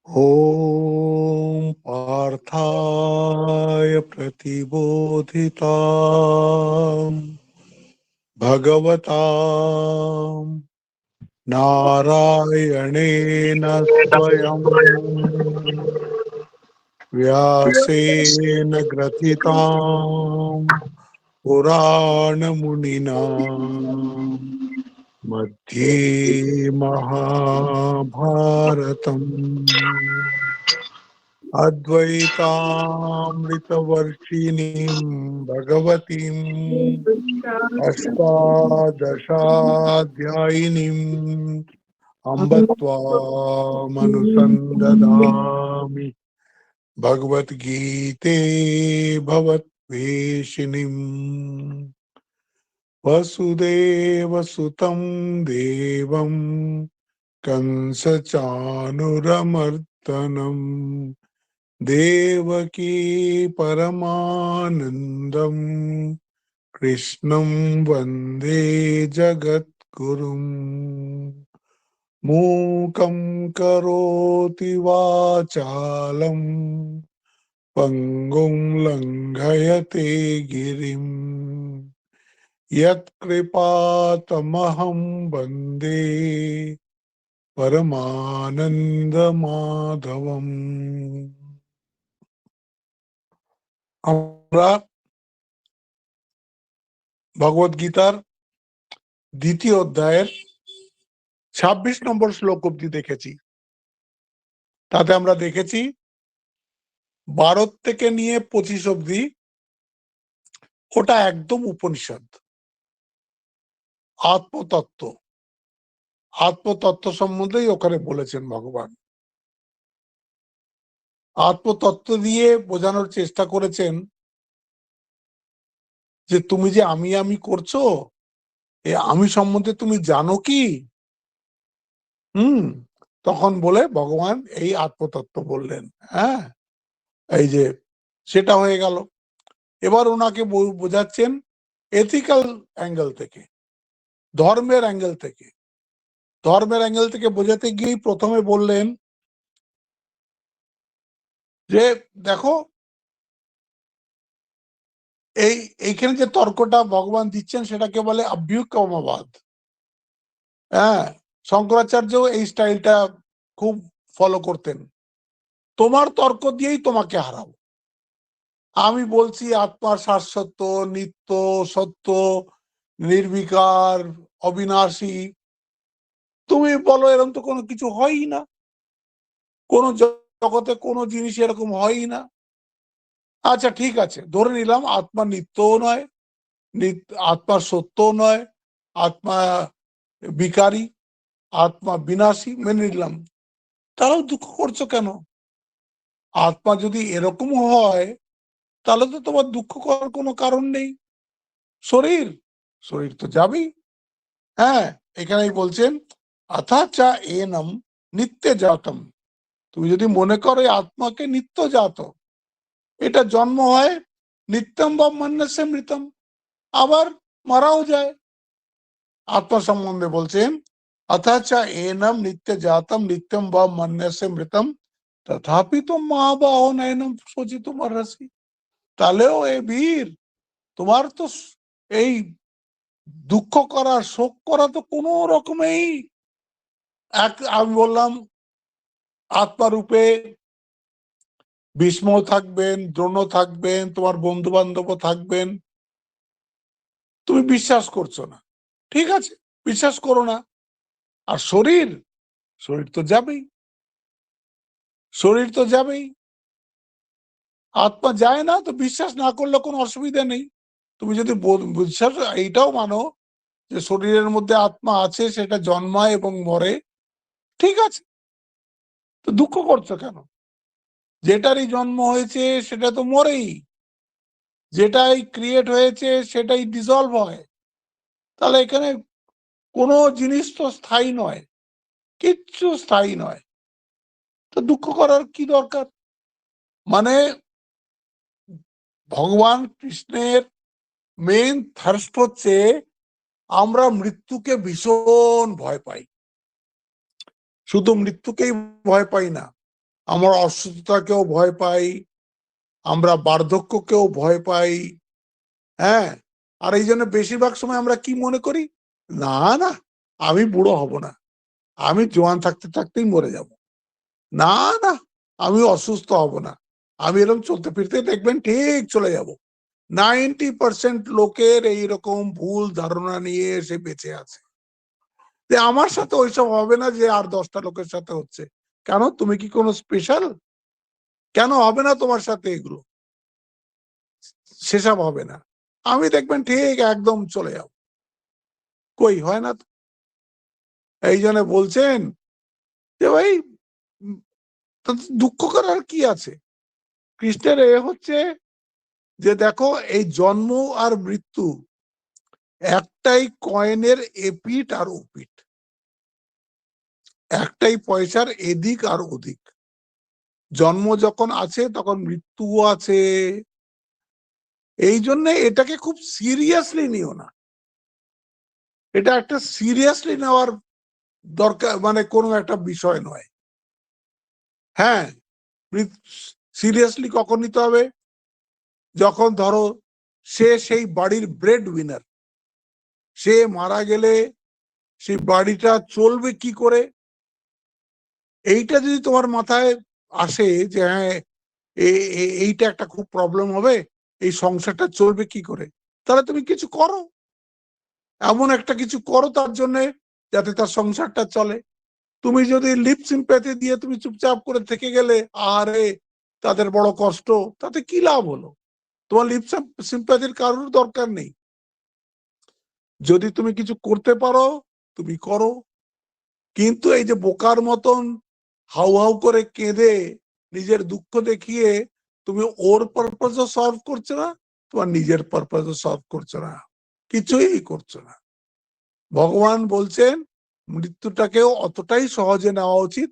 ॐ पार्थाय प्रतिबोधिताम् भगवता नारायणेन स्वयं व्यासेन ग्रथिताम् पुराणमुनिना मध्ये महाभारतम् अद्वैतामृतवर्षिणीं भगवतीम् अष्टादशाध्यायिनीम् अम्ब त्वामनुसन्दधामि भगवद्गीते भवद्वेषिणीम् वसुदेवसुतं देवं कंसचाणूरमर्दनम् देवकी परमानन्दम् कृष्णं वन्दे जगद्गुरुम् मूकं करोति वाचालं पङ्गुं लङ्घयते गिरिं यत्कृपातमहं वन्दे परमानन्दमाधवम्। আমরা ভগবদ গীতার দ্বিতীয় অধ্যায়ের ২৬ নম্বর শ্লোক অবধি দেখেছি। তাতে আমরা দেখেছি ১২ থেকে নিয়ে ২৫ অবধি ওটা একদম উপনিষদ, আত্মতত্ত্ব আত্মতত্ত্ব সম্বন্ধেই ওখানে বলেছেন ভগবান। আত্মতত্ত্ব দিয়ে বোঝানোর চেষ্টা করেছেন যে তুমি যে আমি আমি করছো, এ আমি সম্বন্ধে তুমি জানো কি? তখন বলে ভগবান এই আত্মতত্ত্ব বললেন। হ্যাঁ, এই যে সেটা হয়ে গেল। এবার ওনাকে বোঝাচ্ছেন এথিক্যাল অ্যাঙ্গেল থেকে, ধর্মের অ্যাঙ্গেল থেকে। ধর্মের অ্যাঙ্গেল থেকে বোঝাতে গিয়েই প্রথমে বললেন যে দেখো, এইখানে যে তর্কটা ভগবান দিচ্ছেন সেটাকে বলে অভ্যুক্রমবাদ। হ্যাঁ, শঙ্করাচার্য এই স্টাইলটা খুব ফলো করতেন। তোমার তর্ক দিয়েই তোমাকে হারাবো। আমি বলছি আত্মার শাশ্বত, নিত্য, সত্য, নির্বিকার, অবিনাশী। তুমি বলো এরকম তো কোনো কিছু হয়ই না, কোন জগতে কোনো জিনিস এরকম হয়ই না। আচ্ছা ঠিক আছে, ধরে নিলাম আত্মা নিত্যও নয়, আত্মা সত্যও নয়, আত্মা বিকারী, আত্মা বিনাশী, মেনে নিলাম। তারাও দুঃখ করছো কেন? আত্মা যদি এরকম হয় তাহলে তো তোমার দুঃখ করার কোনো কারণ নেই। শরীর শরীর তো যাবেই। হ্যাঁ, এখানেই বলছেন আথাচা এনম নিত্য জাতম। তুমি যদি মনে করো আত্মাকে নিত্য জাত, এটা জন্ম হয়, নিত্যম বা মন্যস্য মৃতম, আবার মারাও যায়। আত্মা সম্বন্ধে বলছেন अथाचा एनम नित्य जातम नित्यम व मन्यस्य मृतम तथापि तुम महाबाहो नयनम शोचितुम अर्हसि। তাহলেও এ বীর, তোমার তো এই দুঃখ করা, শোক করা তো কোন রকমেই আমি বললাম আত্মারূপে ভীষ্ম থাকবেন, দ্রোণ থাকবেন, তোমার বন্ধু বান্ধব থাকবেন, তুমি বিশ্বাস করছো না, ঠিক আছে, বিশ্বাস করো না। আর শরীর শরীর তো যাবেই, শরীর তো যাবেই। আত্মা যায় না তো বিশ্বাস না করলে কোনো অসুবিধা নেই। তুমি যদি বিশ্বাস এইটাও মানো যে শরীরের মধ্যে আত্মা আছে, সেটা জন্মায় এবং মরে, ঠিক আছে, তো দুঃখ করছো কেন? যেটারই জন্ম হয়েছে সেটা তো মরেই, যেটাই ক্রিয়েট হয়েছে সেটাই ডিসলভ হয়। তাহলে এখানে কোনো জিনিস তো স্থায়ী নয়, কিচ্ছু স্থায়ী নয়, তো দুঃখ করার কি দরকার? মানে ভগবান কৃষ্ণের মেইন থার্স্ট হচ্ছে আমরা মৃত্যুকে ভীষণ ভয় পাই। শুধু মৃত্যুকেই ভয় পাই না, আমরা অসুস্থতাকেও ভয় পাই, আমরা বার্ধক্যকেও ভয় পাই। হ্যাঁ, আর এই জন্য বেশিরভাগ সময় আমরা কি মনে করি, না না আমি বুড়ো হব না, আমি জোয়ান থাকতে থাকতেই মরে যাব, না না আমি অসুস্থ হব না, আমি এরকম চলতে ফিরতে দেখবেন ঠিক চলে যাব। 90% লোকের এইরকম ভুল ধারণা নিয়ে এসে বেঁচে আছে যে আমার সাথে ওইসব হবে না যে আর 10টা লোকের সাথে হচ্ছে। কেন, তুমি কি কোনো স্পেশাল? কেন হবে না তোমার সাথে এগুলো? সেসব হবে না, আমি দেখবেন ঠিক একদম চলে যাব। কই হয় না তো। এই জন্য বলছেন যে ভাই তাতে দুঃখ করার কি আছে? কৃষ্ণের এ হচ্ছে যে দেখো এই জন্ম আর মৃত্যু একটাই কয়েনের এপিঠ আর ওপিঠ, একটাই পয়সার এদিক আর ওদিক। জন্ম যখন আছে তখন মৃত্যুও আছে। এই জন্য এটাকে খুব সিরিয়াসলি নিও না, এটা একটা সিরিয়াসলি নেওয়ার দরকার মানে কোনো একটা বিষয় নয়। হ্যাঁ, সিরিয়াসলি কখন নিতে হবে, যখন ধরো সে সেই বাড়ির ব্রেড উইনার, সে মারা গেলে সেই বাড়িটা চলবে কি করে, এইটা যদি তোমার মাথায় আসে যে হ্যাঁ এইটা একটা খুব প্রবলেম হবে, এই সংসারটা চলবে কি করে, তাহলে তুমি কিছু করো, এমন একটা কিছু করো তার জন্য যাতে তার সংসারটা চলে। তুমি যদি লিপ সিম্প্যাথি দিয়ে তুমি চুপচাপ করে থেকে গেলে, আরে তাদের বড় কষ্ট, তাতে কি লাভ হলো? তোমার লিপ সিম্প্যাথির কারোর দরকার নেই। যদি তুমি কিছু করতে পারো তুমি করো, কিন্তু এই যে বোকার মতন হাউ হাউ করে কেঁদে নিজের দুঃখ দেখিয়ে তুমি ওর পারপাসও সলভ করছো না, তোমার নিজের পারপাসও সলভ করছো না, কিছুই করছো না। ভগবান বলছেন মৃত্যুটাকেও অতটাই সহজে নেওয়া উচিত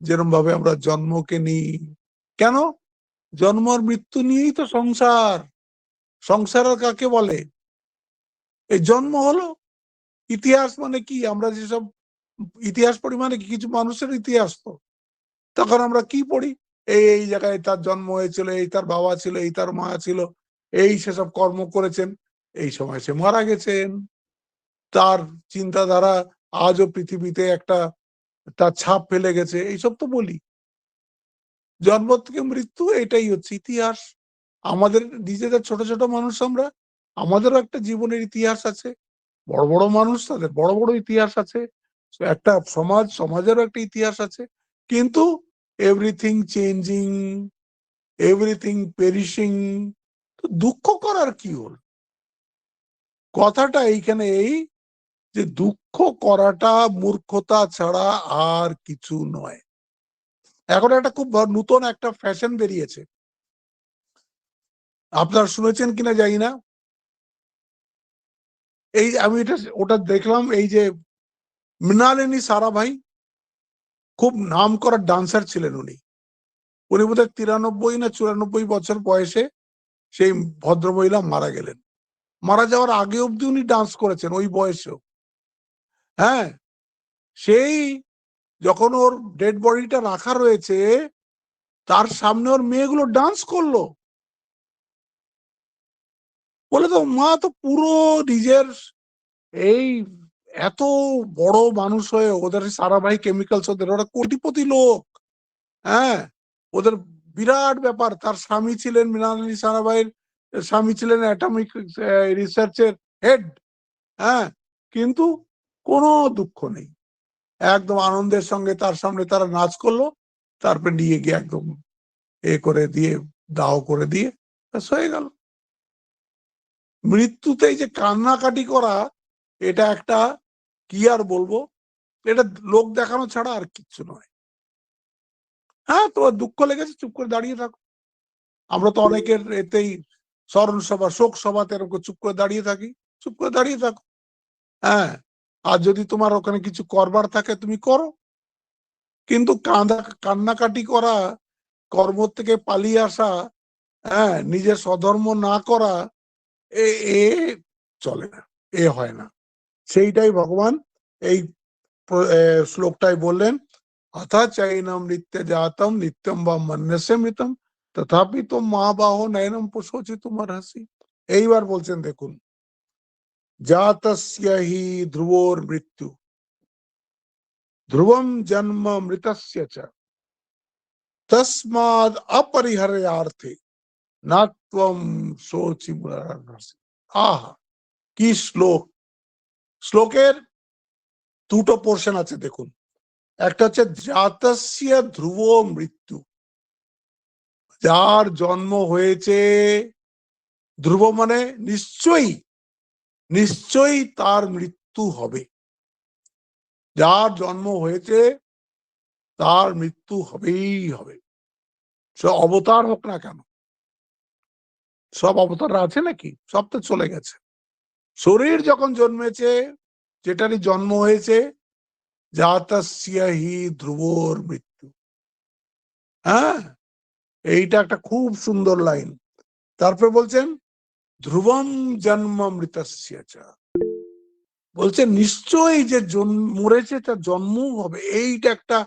যেরকম ভাবে আমরা জন্মকে নিই। কেন? জন্ম আর মৃত্যু নিয়েই তো সংসার। সংসার কাকে বলে? এই জন্ম হলো, ইতিহাস মানে কি, আমরা যেসব ইতিহাস পড়ি মানে কি, কিছু মানুষের ইতিহাস তো। তখন আমরা কি পড়ি, এই জায়গায় তার জন্ম হয়েছিল, এই তার বাবা ছিল, এই তার মা ছিল, এই সেসব কর্ম করেছেন, এই সময় সে মারা গেছেন, তার চিন্তাধারা আজও পৃথিবীতে একটা তার ছাপ ফেলে গেছে, এইসব তো বলি। জন্ম থেকে মৃত্যু এটাই হচ্ছে ইতিহাস। আমাদের নিজেদের ছোট ছোট মানুষ আমরা, আমাদেরও একটা জীবনের ইতিহাস আছে। বড় বড় মানুষ তাদের বড় বড় ইতিহাস আছে, একটা সমাজ, সমাজেরও একটা ইতিহাস আছে। কিন্তু এভরিথিং চেঞ্জিং, এভরিথিং পেরিশিং, দুঃখ করার কি হল? কথাটা এইখানে এই যে দুঃখ করাটা মূর্খতা ছাড়া আর কিছু নয়। এখন একটা খুব নতুন একটা ফ্যাশন বেরিয়েছে, আপনারা শুনেছেন কিনা জানি না। এই আমি এটা ওটা দেখলাম, এই যে মৃণালিনী সারাভাই, খুব নাম করা ডান্সার ছিলেন উনি। উনি বোধহয় 93 না 94 বছর বয়সে সেই ভদ্রমহিলা মারা গেলেন। মারা যাওয়ার আগে অব্দি উনি ডান্স করেছেন ওই বয়সেও। হ্যাঁ, সেই যখন ওর ডেড বডিটা রাখা রয়েছে তার সামনে ওর মেয়েগুলো ডান্স করলো, বলে তো মা তো পুরো নিজের এই এত বড় মানুষ হয়ে, ওদের সারাভাই কেমিক্যালস, ওদের ওরা কোটিপতি লোক। হ্যাঁ, ওদের বিরাট ব্যাপার। তার স্বামী ছিলেন, মৃণালিনী সারাভাইয়ের স্বামী ছিলেন অ্যাটমিক রিসার্চের হেড। হ্যাঁ, কিন্তু কোনো দুঃখ নেই, একদম আনন্দের সঙ্গে তার সামনে তারা নাচ করলো, তারপরে নিয়ে গিয়ে একদম এ করে দিয়ে দাও করে দিয়ে ব্যাস হয়ে গেল। মৃত্যুতে এই যে কান্নাকাটি করা, এটা একটা কি আর বলবো, এটা লোক দেখানো ছাড়া আর কিচ্ছু নয়। হ্যাঁ, তোমার দুঃখ লেগেছে চুপ করে দাঁড়িয়ে থাকো। আমরা তো অনেকের এতেই স্মরণ সভা, শোক সভাতে এরকম চুপ করে দাঁড়িয়ে থাকি, চুপ করে দাঁড়িয়ে থাকো। হ্যাঁ, আর যদি তোমার ওখানে কিছু করবার থাকে তুমি করো, কিন্তু কান্নাকাটি করা, কর্ম থেকে পালিয়ে আসা, হ্যাঁ, নিজের স্বধর্ম না করা, এ এ চলে না, এ হয় না। সেইটাই ভগবান এই শ্লোকটাই বললেন, अथ चैनम नित्य जातम नित्यम व मन्यसे मृतम तथापि तो মা বাহ নয়নম প্রশোচি তোমার হাসি। এইবার বলছেন দেখুন, জাতস্য হি ধ্রুবর মৃত্যু ধ্রুবম জন্ম মৃতস্য চ তস্মাদ অপরিহার্যার্থে নাত্বম শোচি মুরারহাসি। আহা, কি শ্লোক! শ্লোকের দুটো পোর্শন আছে দেখুন। একটা হচ্ছে জাতস্য ধ্রুব মৃত্যু, যার জন্ম হয়েছে, ধ্রুব মানে নিশ্চয়ই, নিশ্চয়ই তার মৃত্যু হবে। যার জন্ম হয়েছে তার মৃত্যু হবেই হবে, সে অবতার হোক না কেন। সব অবতাররা আছে নাকি? সব তো চলে গেছে। শরীর যখন জন্মেছে, যেটারই জন্ম হয়েছে, জাতস্য হি ধ্রুবর মৃত্যু। হ্যাঁ, এইটা একটা খুব সুন্দর লাইন। তারপরে বলছেন ধ্রুবম জন্ম মৃতস্য চ, বলছেন নিশ্চয়ই যে মরেছে তার জন্মও হবে। এইটা একটা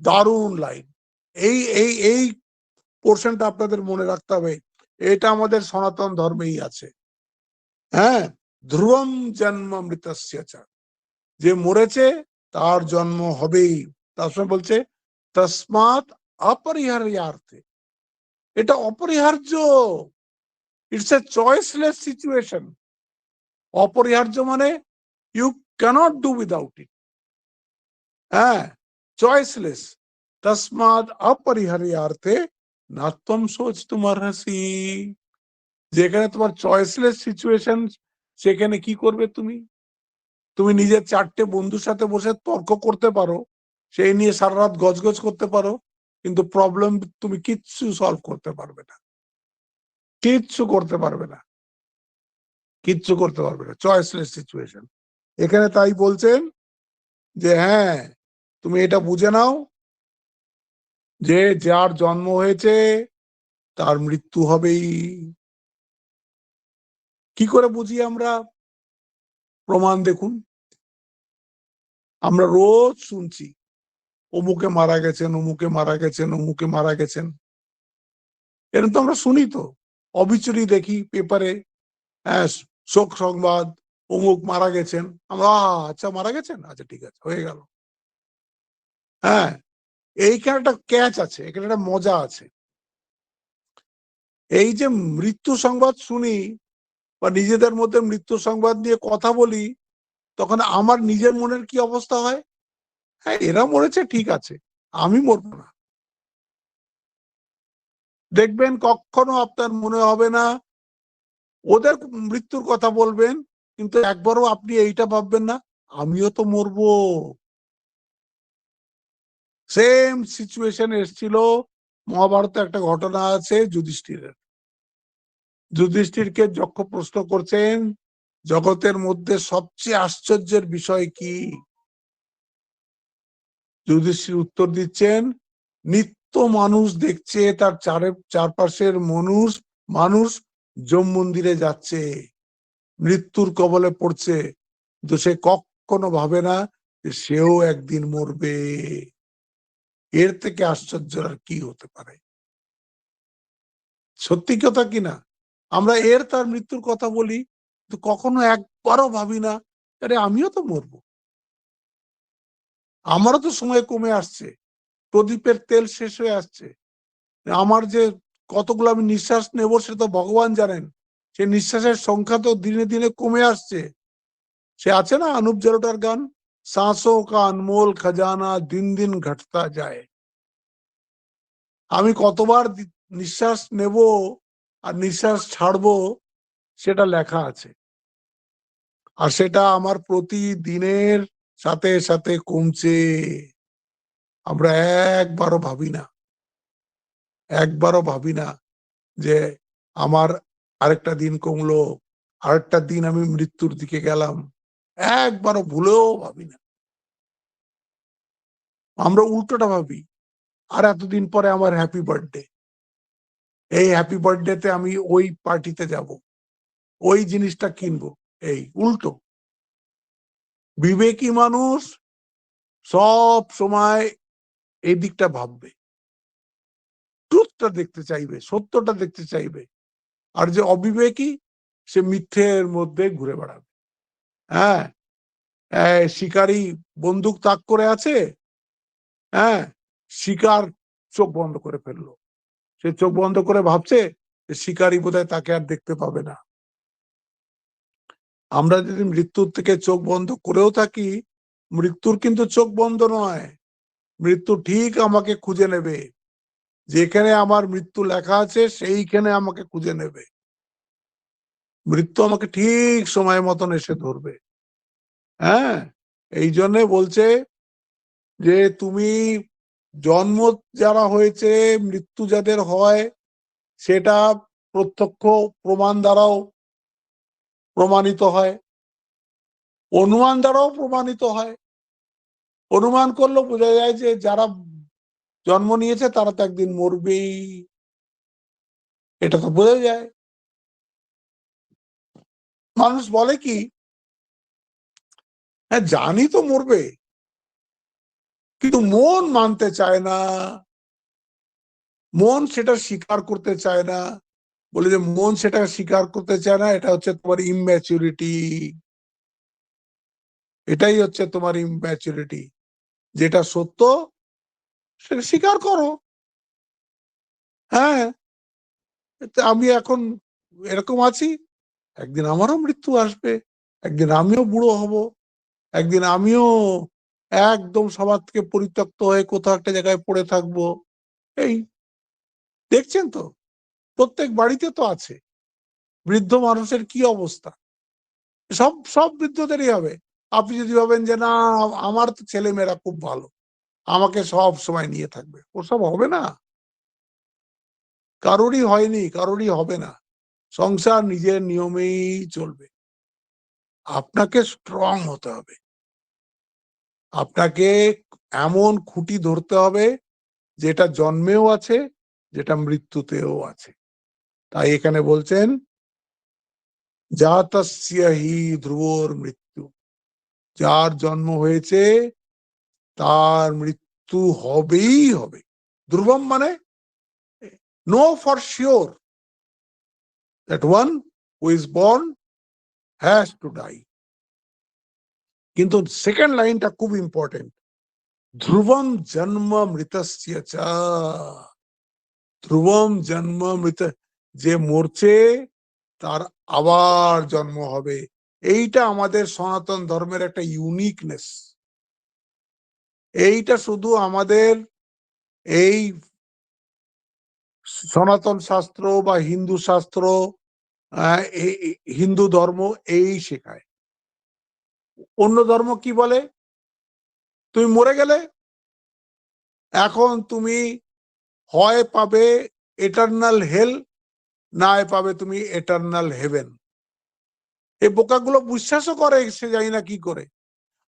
দারুণ লাইন। এই এই এই পোর্শনটা আপনাদের মনে রাখতে হবে। এটা আমাদের সনাতন ধর্মেই আছে। হ্যাঁ, ধ্রুবম জন্ম মৃতস্য চ, যে মরেছে তার জন্ম হবেই। তারপরে বলছে তস্মাৎ অপরিহার্যার্থে, এটা অপরিহার্য। It's a choiceless situation. অপরিহার্য মানে you can't do without it. হ্যাঁ, চয়েসলেস। তস্মাদ অপরিহার্যার্থে নাত্বম সোচ তোমার হাসি। যেখানে তোমার চয়েসলেস সিচুয়েশন, সেখানে কি করবে তুমি? তুমি নিজের চারটে বন্ধুর সাথে বসে তর্ক করতে পারো, সেই নিয়ে সারা রাত গজগজ করতে পারো, কিন্তু প্রবলেম তুমি কিচ্ছু সলভ করতে পারবে না, কিচ্ছু করতে পারবে না, কিচ্ছু করতে পারবে না। চয়েসলেস সিচুয়েশন। এখানে তাই বলছেন যে হ্যাঁ, তুমি এটা বুঝে নাও যে যার জন্ম হয়েছে তার মৃত্যু হবেই। কি করে বুঝি আমরা? প্রমাণ দেখুন। আমরা রোজ শুনছি অমুকে মারা গেছেন, অমুকে মারা গেছেন, অমুকে মারা গেছেন। এরকম তো আমরা শুনি, তো অবিচুরি দেখি পেপারে, হ্যাঁ, শোক সংবাদ, অমুক মারা গেছেন। আমরা আচ্ছা মারা গেছেন, আচ্ছা ঠিক আছে, হয়ে গেল। হ্যাঁ, এইখানে একটা ক্যাচ আছে, এখানে একটা মজা আছে। এই যে মৃত্যু সংবাদ শুনি বা নিজেদের মধ্যে মৃত্যু সংবাদ নিয়ে কথা বলি, তখন আমার নিজের মনের কি অবস্থা হয়? হ্যাঁ, এরা মরেছে ঠিক আছে, আমি মরবো না। দেখবেন কখনো আপনার মনে হবে না, ওদের মৃত্যুর কথা বলবেন, কিন্তু একবারও আপনি এইটা ভাববেন না আমিও তো মরবো। সেম সিচুয়েশন এসেছিল। মহাভারতে একটা ঘটনা আছে যুধিষ্ঠিরের। যুধিষ্ঠিরকে যক্ষ প্রশ্ন করছেন, জগতের মধ্যে সবচেয়ে আশ্চর্যের বিষয় কি? যুধিষ্ঠির উত্তর দিচ্ছেন, নিত্য মানুষ দেখছে তার চারপাশের মানুষ মানুষ যম মন্দিরে যাচ্ছে, মৃত্যুর কবলে পড়ছে, কিন্তু সে কখনো ভাবে না যে সেও একদিন মরবে। এর থেকে আশ্চর্য আর কি হতে পারে? সত্যি কথা কিনা? আমরা তার মৃত্যুর কথা বলি, কিন্তু কখনো একবারও ভাবি না আরে আমিও তো মরবো, আমারও তো সময় কমে আসছে, প্রদীপের তেল শেষ হয়ে আসছে, আমার যে কতগুলো আমি নিঃশ্বাস নেব সেটা তো ভগবান জানেন, সে নিঃশ্বাসের সংখ্যা তো দিনে দিনে কমে আসছে। সে আছে না অনুপ জালোটার গান, सांसों का अनमोल खजाना दिन दिन घटता যায়। আমি কতবার নিঃশ্বাস নেব আর নিঃশ্বাস ছাড়বো সেটা লেখা আছে, আর সেটা আমার প্রতিদিনের সাথে সাথে কমছে। আমরা একবারও ভাবি না, একবারও ভাবি না যে আমার আরেকটা দিন কমলো, আরেকটা দিন আমি মৃত্যুর দিকে গেলাম, একবারও ভুলেও ভাবি না। আমরা উল্টোটা ভাবি, আর এতদিন পরে আমার হ্যাপি বার্থডে, এই হ্যাপি বার্থডেতে আমি ওই পার্টিতে যাব, ওই জিনিসটা কিনবো। এই উল্টো। বিবেকী মানুষ সব সময় এই দিকটা ভাববে, ট্রুথটা দেখতে চাইবে, সত্যটা দেখতে চাইবে। আর যে অবিবেকী, সে মিথ্যের মধ্যে ঘুরে বেড়াবে। হ্যাঁ, শিকারী বন্দুক তাক করে আছে, হ্যাঁ, শিকার চোখ বন্ধ করে ফেললো। সে চোখ বন্ধ করে ভাবছে যে শিকারী বোধহয় তাকে আর দেখতে পাবে না। আমরা যদি মৃত্যুর থেকে চোখ বন্ধ করেও থাকি, মৃত্যুর কিন্তু চোখ বন্ধ নয়। মৃত্যু ঠিক আমাকে খুঁজে নেবে। যেখানে আমার মৃত্যু লেখা আছে সেইখানে আমাকে খুঁজে নেবে। মৃত্যু আমাকে ঠিক সময় মতন এসে ধরবে। হ্যাঁ, এই জন্য বলছে যে তুমি জন্ম যারা হয়েছে, মৃত্যু যাদের হয়, সেটা প্রত্যক্ষ প্রমাণ দ্বারাও প্রমাণিত হয়, অনুমান দ্বারাও প্রমাণিত হয়। অনুমান করলেও বোঝা যায় যে যারা জন্ম নিয়েছে তারা তো একদিন মরবেই, এটা তো বোঝা যায়। মানুষ বলে কি, হ্যাঁ জানি তো মরবে, কিন্তু মন মানতে চায় না, মন সেটা স্বীকার করতে চায় না। বলে যে মন সেটা স্বীকার করতে চায় না, এটা হচ্ছে তোমার ইম্যাচুরিটি। এটাই হচ্ছে তোমার ইম্যাচুরিটি। যেটা সত্য সেটা স্বীকার করো। হ্যাঁ, আমি এখন এরকম আছি, একদিন আমারও মৃত্যু আসবে, একদিন আমিও বুড়ো হব, একদিন আমিও একদম সবার থেকে পরিত্যক্ত হয়ে কোথাও একটা জায়গায় পড়ে থাকবো। এই দেখছেন তো, প্রত্যেক বাড়িতে তো আছে। বৃদ্ধ মানুষের কি অবস্থা, সব সব বৃদ্ধদেরই হবে। আপনি যদি ভাবেন যে না আমার তো ছেলে মেয়েরা খুব ভালো, আমাকে সব সময় নিয়ে থাকবে, ওসব হবে না। কারোরই হয়নি, কারোরই হবে না। সংসার নিজের নিয়মেই চলবে। আপনাকে স্ট্রং হতে হবে, আপনাকে এমন খুঁটি ধরতে হবে যেটা জন্মেও আছে, যেটা মৃত্যুতেও আছে। তাই এখানে বলছেন জাতস্য হি ধ্রুবর মৃত্যু, যার জন্ম হয়েছে তার মৃত্যু হবেই হবে। ধ্রুবম মানে no for sure that one who is born has to die. কিন্তু সেকেন্ড লাইনটা খুব ইম্পর্টেন্ট, ধ্রুবম জন্ম মৃতস্য চ, ধ্রুবম জন্ম মৃত, যে মরছে তার আবার জন্ম হবে। এইটা আমাদের সনাতন ধর্মের একটা ইউনিকনেস। এইটা শুধু আমাদের এই সনাতন শাস্ত্র বা হিন্দু শাস্ত্র, হিন্দু ধর্ম এই শেখায়। অন্য ধর্ম কি বলে, তুমি মরে গেলে এখন তুমি হয় পাবে এটার্নাল হেল, না পাবে তুমি এটার্নাল হেভেন। এই বোকাগুলো বিশ্বাসও করে, সে জানি না কি করে।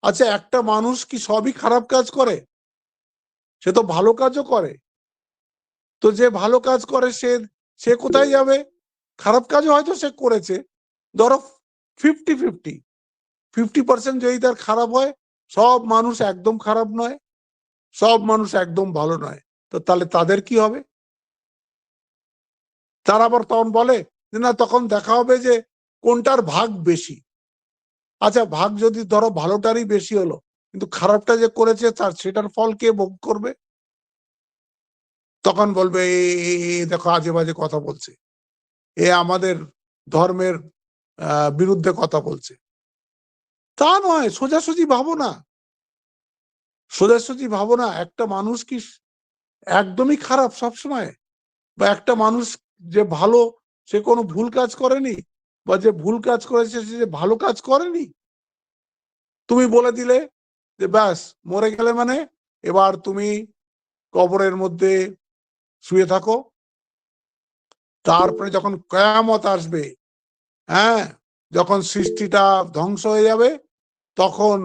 আচ্ছা, একটা মানুষ কি সবই খারাপ কাজ করে? সে তো ভালো কাজও করে। তো যে ভালো কাজ করে সে সে কোথায় যাবে? খারাপ কাজও হয়তো সে করেছে, ধরো 50-50, 50% যদি তার খারাপ হয়, সব মানুষ একদম খারাপ নয়, সব মানুষ একদম ভালো নয়। তো তাহলে তাদের কি হবে? তারা আবার তখন বলে যে না, তখন দেখা হবে যে কোনটার ভাগ বেশি। আচ্ছা, ভাগ যদি ধরো ভালোটারই বেশি হলো, কিন্তু খারাপটা যে করেছে তার সেটার ফল কে ভোগ করবে? তখন বলবে দেখো আজে বাজে কথা বলছে, এ আমাদের ধর্মের বিরুদ্ধে কথা বলছে। তা নয়, সোজাসুজি ভাবো না, সোজাসুজি ভাবো না। একটা মানুষ কি একদমই খারাপ সব সময়? বা একটা মানুষ যে ভালো, সে কোনো ভুল কাজ করেনি? বা যে ভুল কাজ করেছে সে যে ভালো কাজ করেনি? তুমি বলে দিলে যে ব্যাস মরে গেলে মানে এবার তুমি কবরের মধ্যে শুয়ে থাকো, তারপরে যখন কিয়ামত আসবে, হ্যাঁ, যখন সৃষ্টিটা ধ্বংস হয়ে যাবে, তখন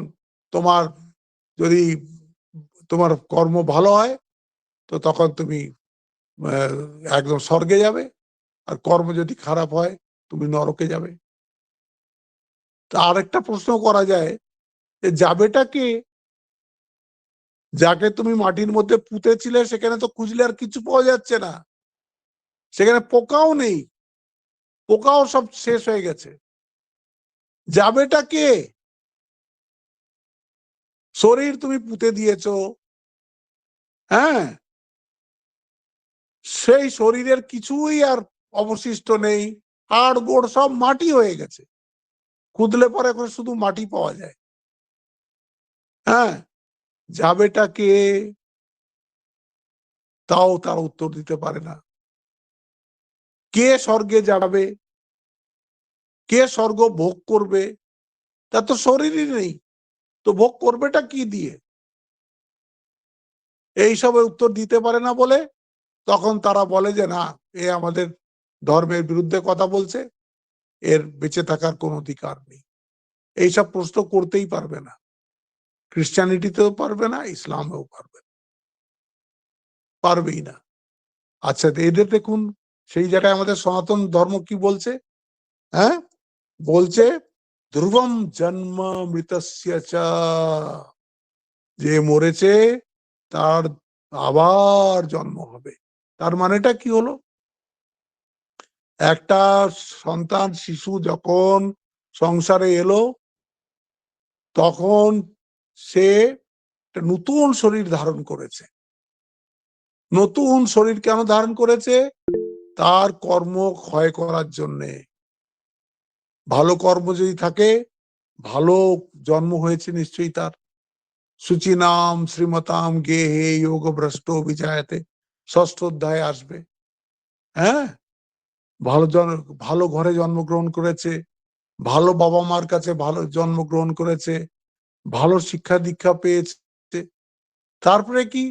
তোমার যদি তোমার কর্ম ভালো হয় তো তখন তুমি একদম স্বর্গে যাবে, আর কর্ম যদি খারাপ হয় তুমি নরকে যাবে। তা আরেকটা প্রশ্ন করা যায় যে যাবেটা কে? যাকে তুমি মাটির মধ্যে পুঁতেছিলে সেখানে তো খুঁজলে আর কিছু পাওয়া যাচ্ছে না, সেখানে পোকাও নেই, পোকাও সব শেষ হয়ে গেছে। যাবেটা কে? শরীর তুমি পুঁতে দিয়েছো, হ্যাঁ, সেই শরীরের কিছুই আর অবশিষ্ট নেই, হাড় গোড় সব মাটি হয়ে গেছে, খুদলে পরে এখন শুধু মাটি পাওয়া যায়। হ্যাঁ, যাবেটা কে? তাও তার উত্তর দিতে পারে না। কে স্বর্গে যাবে, কে স্বর্গ ভোগ করবে? তার তো শরীরই নেই, তো ভোগ করবেটা কি দিয়ে? এইসবের উত্তর দিতে পারে না বলে তখন তারা বলে যে না, এ আমাদের ধর্মের বিরুদ্ধে কথা বলছে, এর বেঁচে থাকার কোন অধিকার নেই। এইসব প্রশ্ন করতেই পারবে না, খ্রিস্টানিটিতেও পারবে না, ইসলামেও পারবে না, পারবেই না। আচ্ছা, এদের দেখুন সেই জায়গায় আমাদের সনাতন ধর্ম কি বলছে, হ্যাঁ, বলছে ধ্রুবম জন্ম মৃতস্য চ, যে মরেছে তার আবার জন্ম হবে। তার মানেটা কি হলো? একটা সন্তান শিশু যখন সংসারে এলো তখন সে একটা নতুন শরীর ধারণ করেছে। নতুন শরীর কেন ধারণ করেছে? তার কর্ম ক্ষয় করার জন্যে। ভালো কর্ম যদি থাকে, ভালো জন্ম হয়েছে নিশ্চয়ই তার। শুচিনাম শ্রীমতাম গেহে যোগ ভ্রষ্ট বিজায়তে, ষষ্ঠ অধ্যায়ে আসবে। হ্যাঁ, ভালো ভালো ঘরে জন্মগ্রহণ করেছে, ভালো বাবা মার কাছে ভালো জন্মগ্রহণ করেছে, ভালো শিক্ষা দীক্ষা পেয়েছে। তারপরে কি,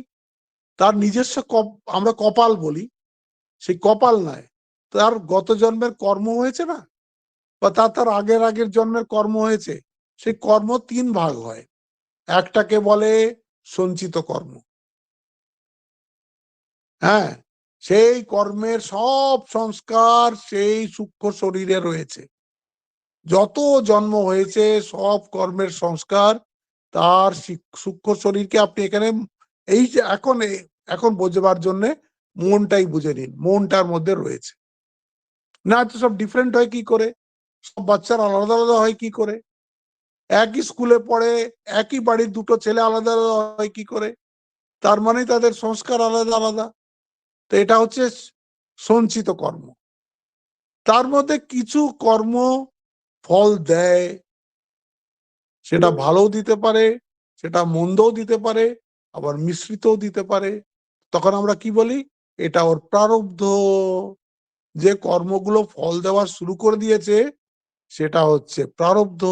তার নিজস্ব আমরা কপাল বলি, সেই কপাল নয়, তার গত জন্মের কর্ম হয়েছে না, বা তার আগের আগের জন্মের কর্ম হয়েছে। সেই কর্ম তিন ভাগ হয়। একটাকে বলে সঞ্চিত কর্ম। হ্যাঁ, সেই কর্মের সব সংস্কার সেই সূক্ষ্ম শরীরে রয়েছে। যত জন্ম হয়েছে সব কর্মের সংস্কার তার সূক্ষ্ম শরীরকে আপনি এখানে এই যে এখন বোঝবার জন্য মনটাই বুঝে নিন, মনটার মধ্যে রয়েছে। না তো সব ডিফারেন্ট হয় কি করে? সব বাচ্চারা আলাদা আলাদা হয় কি করে? একই স্কুলে পড়ে, একই বাড়ির দুটো ছেলে আলাদা আলাদা হয় কি করে? তার মানে তাদের সংস্কার আলাদা আলাদা। তো এটা হচ্ছে সঞ্চিত কর্ম। তার মধ্যে কিছু কর্ম ফল দেয়, সেটা ভালোও দিতে পারে, সেটা মন্দও দিতে পারে, আবার মিশ্রিতও দিতে পারে। তখন আমরা কি বলি? এটা ওর প্রারব্ধ। যে কর্মগুলো ফল দেওয়া শুরু করে দিয়েছে সেটা হচ্ছে প্রারব্ধ।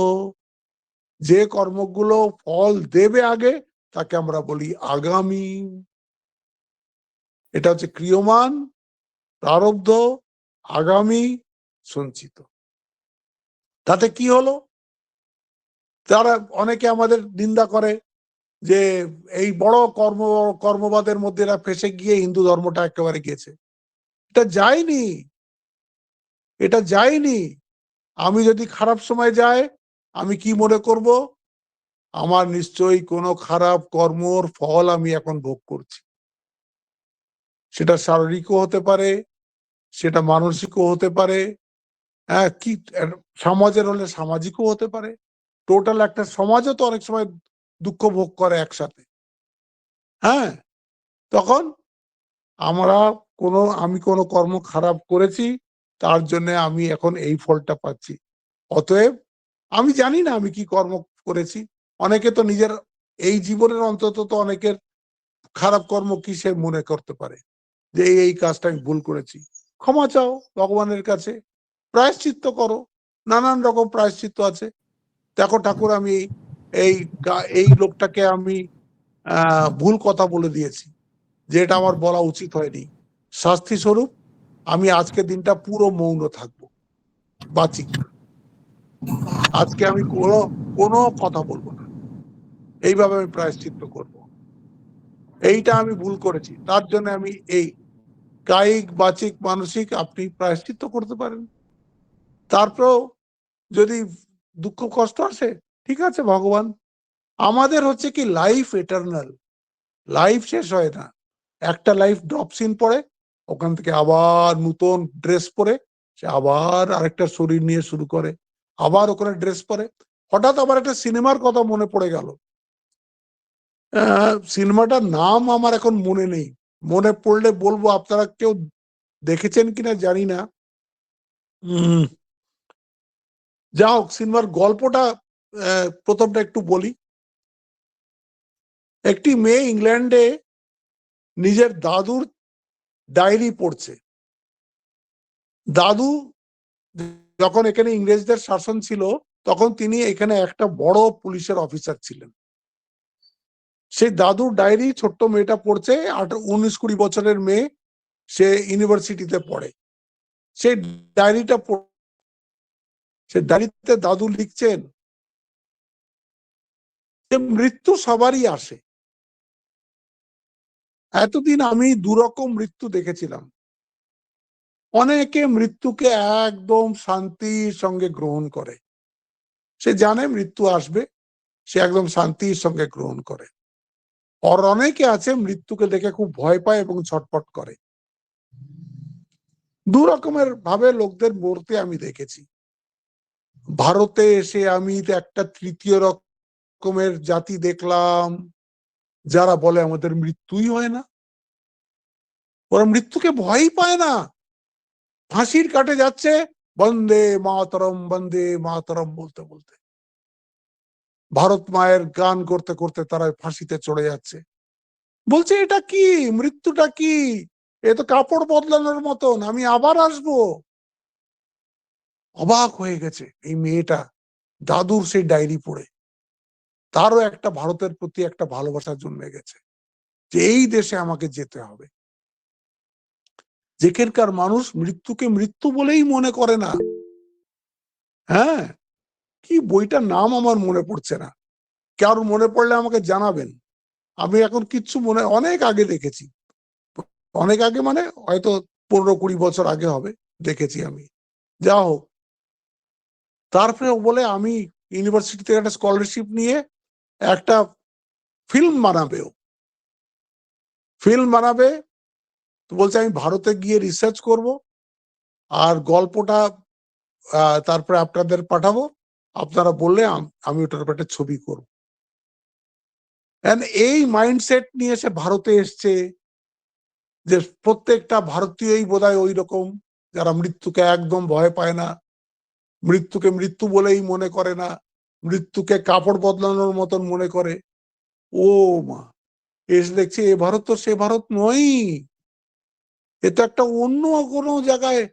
যে কর্মগুলো ফল দেবে আগে তাকে আমরা বলি আগামী। এটা হচ্ছে ক্রিয়মান, প্রারব্ধ, আগামী, সঞ্চিত। তাতে কি হলো? তারা অনেকে আমাদের নিন্দা করে যে এই বড় কর্মবাদের মধ্যে এরা ফেসে গিয়ে হিন্দু ধর্মটা একেবারে গেছে। এটা যায়নি, এটা যায়নি। আমি যদি খারাপ সময় যায়, আমি কি মনে করব? আমার নিশ্চয়ই কোনো খারাপ কর্মর ফল আমি এখন ভোগ করছি। সেটা শারীরিকও হতে পারে, সেটা মানসিকও হতে পারে, হ্যাঁ, কি সমাজের হলে সামাজিকও হতে পারে। টোটাল একটা সমাজও তো অনেক সময় দুঃখ ভোগ করে একসাথে। হ্যাঁ, তখন আমি কোনো কর্ম খারাপ করেছি, তার জন্য আমি এখন এই ফলটা পাচ্ছি। অতএব আমি জানি না আমি কি কর্ম করেছি। অনেকে তো নিজের এই জীবনের অন্তত তো অনেকের খারাপ কর্ম কি সে মনে করতে পারে যে এই কাজটা আমি ভুল করেছি। ক্ষমা চাও ভগবানের কাছে, প্রায়শ্চিত্ত করো। নানান রকম প্রায়শ্চিত্ত আছে। দেখো ঠাকুর, আমি এই এই লোকটাকে আমি ভুল কথা বলে দিয়েছি, যে এটা আমার বলা উচিত হয়নি। শাস্তি স্বরূপ আমি আজকে দিনটা পুরো মৌন থাকবো, বাচিক। আজকে আমি কোনো কোনো কথা বলবো না। এইভাবে আমি প্রায়শ্চিত্ত করব। এইটা আমি ভুল করেছি, তার জন্য আমি এই কায়িক, বাচিক, মানসিক আপনি প্রায়শ্চিত্ত করতে পারেন। তারপরেও যদি দুঃখ কষ্ট আসে, ঠিক আছে ভগবান, আমাদের হচ্ছে কি লাইফ এটার্নাল। লাইফ শেষ হয় না, একটা লাইফ ড্রপ সিন পড়ে, ওখান থেকে আবার নতুন ড্রেস পরে সে আবার আরেকটা শরীর নিয়ে শুরু করে, আবার ওখানে ড্রেস পরে। হঠাৎ আবার একটা সিনেমার কথা মনে পড়ে গেল, সিনেমাটার নাম আমার এখন মনে নেই, মনে পড়লে বলবো, আপনারা কেউ দেখেছেন কিনা জানি না। যা হোক, সিনেমার গল্পটা প্রথমটা একটু বলি। একটি মেয়ে ইংল্যান্ডে নিজের দাদুর ডায়েরি পড়ছে। দাদু যখন এখানে ইংরেজদের শাসন ছিল, তখন তিনি এখানে একটা বড় পুলিশের অফিসার ছিলেন। সেই দাদুর ডায়েরি ছোট্ট মেয়েটা পড়ছে, 19-20 বছরের মেয়ে, সে ইউনিভার্সিটিতে পড়ে। সেই ডায়েরিটা সে ডায়েরিতে দাদু লিখছেন যে মৃত্যু সবারই আসে। এতদিন আমি দুরকম মৃত্যু দেখেছিলাম। অনেকে মৃত্যুকে একদম শান্তির সঙ্গে গ্রহণ করে, সে জানে মৃত্যু আসবে, সে একদম শান্তির সঙ্গে গ্রহণ করে। আর অনেকে আছে মৃত্যুকে দেখে খুব ভয় পায় এবং ছটফট করে। দু রকমের ভাবে লোকদের মরতে আমি দেখেছি। ভারতে এসে আমি একটা তৃতীয় রকমের জাতি দেখলাম, যারা বলে আমাদের মৃত্যুই হয় না। ওরা মৃত্যুকে ভয়ই পায় না, ফাঁসির কাটে যাচ্ছে বন্দে মাতরম বলতে বলতে, ভারত মায়ের গান করতে করতে তারা ফাঁসিতে চড়ে যাচ্ছে। বলছে এটা কি, মৃত্যুটা কি, এ তো কাপড় বদলানোর মতন, আমি আবার আসবো। অবাক হয়ে গেছে এই মেয়েটা দাদুর সেই ডায়েরি পড়ে। তারও একটা ভারতের প্রতি একটা ভালোবাসা জন্মে গেছে, যে এই দেশে আমাকে যেতে হবে। যেখানকার মানুষ মৃত্যুকে মৃত্যু বলেই মনে করে না। হ্যাঁ, কি বইটার নাম আমার মনে পড়ছে না, কারোর মনে পড়লে আমাকে জানাবেন। আমি এখন কিচ্ছু অনেক আগে দেখেছি, অনেক আগে মানে হয়তো 15-20 বছর আগে হবে দেখেছি আমি। যা হোক, তারপরে বলে আমি ইউনিভার্সিটি থেকে একটা স্কলারশিপ নিয়ে একটা ফিল্ম বানাবে। তো বলছে আমি ভারতে গিয়ে রিসার্চ করব, আর গল্পটা তারপরে আপনাদের পাঠাবো, আপনারা বললে আমি ওটার উপর একটা ছবি করব। এই মাইন্ডসেট নিয়ে সে ভারতে এসছে, যে প্রত্যেকটা ভারতীয়ই বোধহয় ওই রকম, যারা মৃত্যুকে একদম ভয় পায় না, মৃত্যুকে মৃত্যু বলেই মনে করে না, মৃত্যুকে কাপড় বদলানোর মতন মনে করে। ও মা, এসে দেখছি এ ভারত তো সে ভারত নয়, এ তো একটা অন্য কোনো জায়গায়।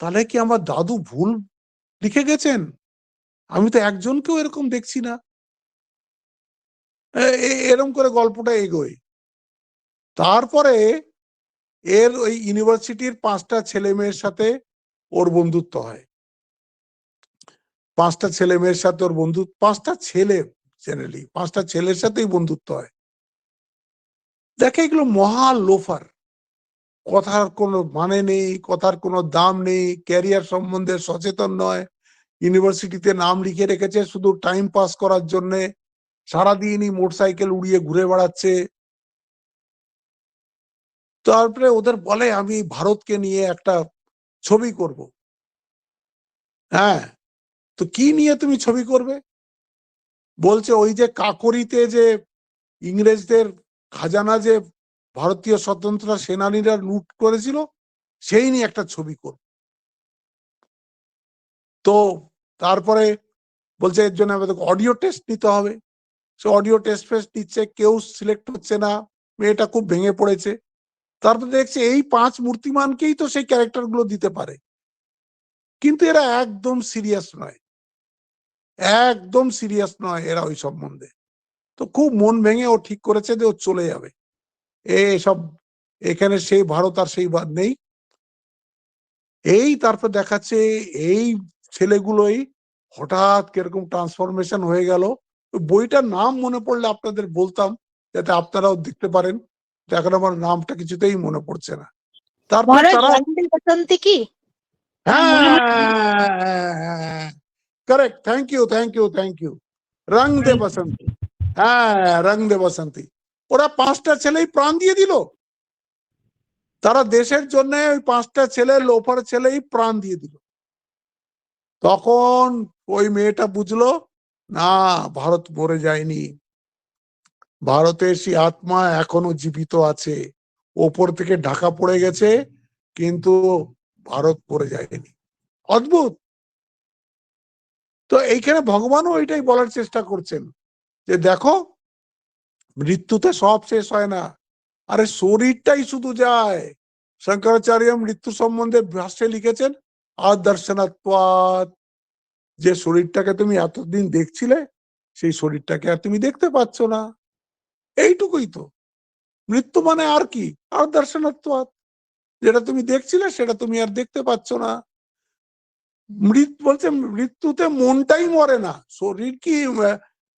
তাহলে কি আমার দাদু ভুল লিখে গেছেন? আমি তো একজনকেও এরকম দেখছি না। এরকম করে গল্পটা এগোয়। তারপরে এর ওই ইউনিভার্সিটির 5টা ছেলে মেয়ের সাথে ওর বন্ধুত্ব হয়। 5টা ছেলে মেয়ের সাথে ওর বন্ধুত্ব, 5টা ছেলে, জেনারেলি 5টা ছেলের সাথেই বন্ধুত্ব হয়। দেখে এগুলো মহা লোফার, কথার কোনো মানে নেই, কথার কোনো দাম নেই, ক্যারিয়ার সম্বন্ধে সচেতন নয়, ইউনিভার্সিটিতে নাম লিখে রেখেছে শুধু টাইম পাস করার জন্য, সারাদিনই মোটরসাইকেল উড়িয়ে ঘুরে বেড়াচ্ছে। তারপরে ওদের বলে আমি ভারতকে নিয়ে একটা ছবি করব। হ্যাঁ, তো কি নিয়ে তুমি ছবি করবে? বলছে ওই যে কাকরিতে যে ইংরেজদের খাজানা যে ভারতীয় স্বতন্ত্র সেনানীরা লুট করেছিল, সেই নিয়ে একটা ছবি করব। তো তারপরে বলছে এর জন্য আমাদের অডিও টেস্ট নিতে হবে। সে অডিও টেস্ট ফেস্ট নিচ্ছে, কেউ সিলেক্ট হচ্ছে না, মেয়েটা খুব ভেঙে পড়েছে। তারপরে দেখছে এই 5 মূর্তিমানকেই তো সেই ক্যারেক্টার গুলো দিতে পারে, কিন্তু এরা একদম সিরিয়াস নয়, একদম সিরিয়াস নয় এরা ওই সম্বন্ধে। তো খুব মন ভেঙে ও ঠিক করেছে যে ও চলে যাবে, এসব এখানে সেই ভারত আর সেই ভারত নেই। এই তারপর দেখাচ্ছে এই ছেলেগুলোই হঠাৎ কিরকম ট্রান্সফরমেশন হয়ে গেল। বইটার নাম মনে পড়লে আপনাদের বলতাম, যাতে আপনারাও দেখতে পারেন। এখন আমার নামটা কিছুতেই মনে পড়ছে না। তারপরে তারা, বসন্তী কি? হ্যাঁ, करेक्ट, थैंक यू, रंग दे बसंती। হ্যাঁ, রং দে বসন্তী। ওরা 5টা ছেলেই প্রাণ দিয়ে দিল, তারা দেশের জন্য ওই 5টা ছেলে, লোফার ছেলেই প্রাণ দিয়ে দিল। তখন ওই মেয়েটা বুঝলো না, ভারত মরে যায়নি, ভারতের সেই আত্মা এখনো জীবিত আছে, ওপর থেকে ঢাকা পড়ে গেছে কিন্তু ভারত পড়ে যায়নি। অদ্ভুত। তো এইখানে ভগবানও এটাই বলার চেষ্টা করছেন যে দেখো, মৃত্যুতে সব শেষ হয় না, আরে শরীরটাই শুধু যায়। শঙ্করাচার্য মৃত্যু সম্বন্ধে ভাষ্যে লিখেছেন আদর্শনাত্বাৎ, যে শরীরটাকে তুমি এতদিন দেখছিলে সেই শরীরটাকে আর তুমি দেখতে পাচ্ছ না, এইটুকুই তো মৃত্যু মানে। আর কি? আদর্শনাত্বাৎ, যেটা তুমি দেখছিলে সেটা তুমি আর দেখতে পাচ্ছ না। বলছে মৃত্যুতে মনটাই মরে না, শরীর কি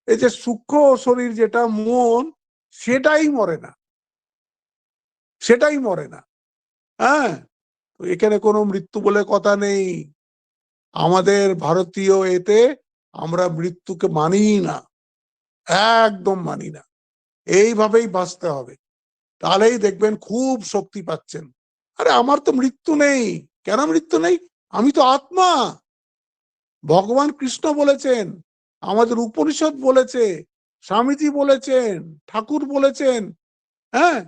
এই যে সূক্ষ্ম শরীর যেটা মন, সেটাই মরে না, সেটাই মরে না। হ্যাঁ, এখানে কোনো মৃত্যু বলে কথা নেই। আমাদের ভারতীয় এতে আমরা মৃত্যুকে মানি না, একদম মানি না। এইভাবেই বাঁচতে হবে, তাহলেই দেখবেন খুব শক্তি পাচ্ছেন। আরে আমার তো মৃত্যু নেই। কেন মৃত্যু নেই? আমি তো আত্মা। ভগবান কৃষ্ণ বলেছেন, আমাদের উপনিষদ বলেছে, স্বামীজি বলেছেন, ঠাকুর বলেছেন। হ্যাঁ,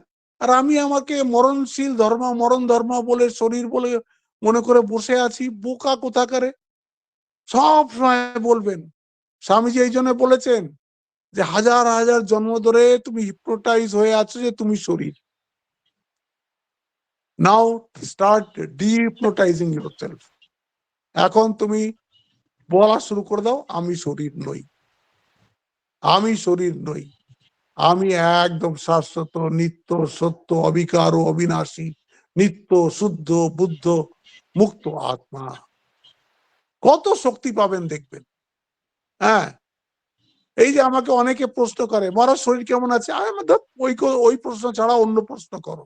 আর আমি আমাকে মরণশীল ধর্ম, মরণ ধর্ম বলে, শরীর বলে মনে করে বসে আছি। বোকা কোথাকারে। সব সময় বলবেন, স্বামীজি এই জন্য বলেছেন যে হাজার হাজার জন্ম ধরে তুমি হিপনোটাইজ হয়ে আছো যে তুমি শরীর। Now start dehypnotising yourself. এখন তুমি বলা শুরু করে দাও, আমি শরীর নই, আমি শরীর নই, আমি একদম শাশ্বত, নিত্য, সত্য, অবিকার ও অবিনাশী, নিত্য, শুদ্ধ, বুদ্ধ, মুক্ত আত্মা। কত শক্তি পাবেন দেখবেন। হ্যাঁ, এই যে আমাকে অনেকে প্রশ্ন করে মরার শরীর কেমন আছে, ওই প্রশ্ন ছাড়া অন্য প্রশ্ন করো।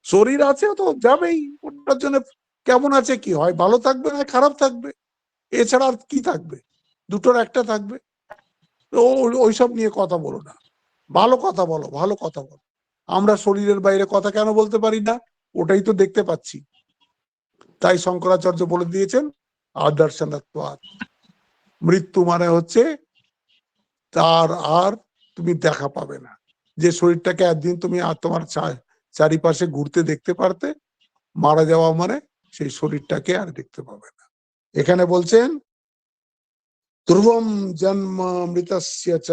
শরীর আছে তো যাবেই, ওটার জন্য কেমন আছে কি হয়, ভালো থাকবে না খারাপ থাকবে, এছাড়া আর কি থাকবে? দুটোর একটা থাকবে। তো ওইসব নিয়ে কথা বলো না, ভালো কথা বলো, ভালো কথা বলো। আমরা শরীরের বাইরে কথা কেন বলতে পারি না? ওটাই তো দেখতে পাচ্ছি। তাই শঙ্করাচার্য বলে দিয়েছেন আদর্শনাত্মাৎ, মৃত্যু মানে হচ্ছে তার আর তুমি দেখা পাবে না। যে শরীরটাকে একদিন তুমি আর তোমার চারিপাশে ঘুরতে দেখতে পারতে, মারা যাওয়া মানে সেই শরীরটাকে আর দেখতে পাবে না। এখানে বলছেন ধ্রুবম জন্ম মৃতস্য চ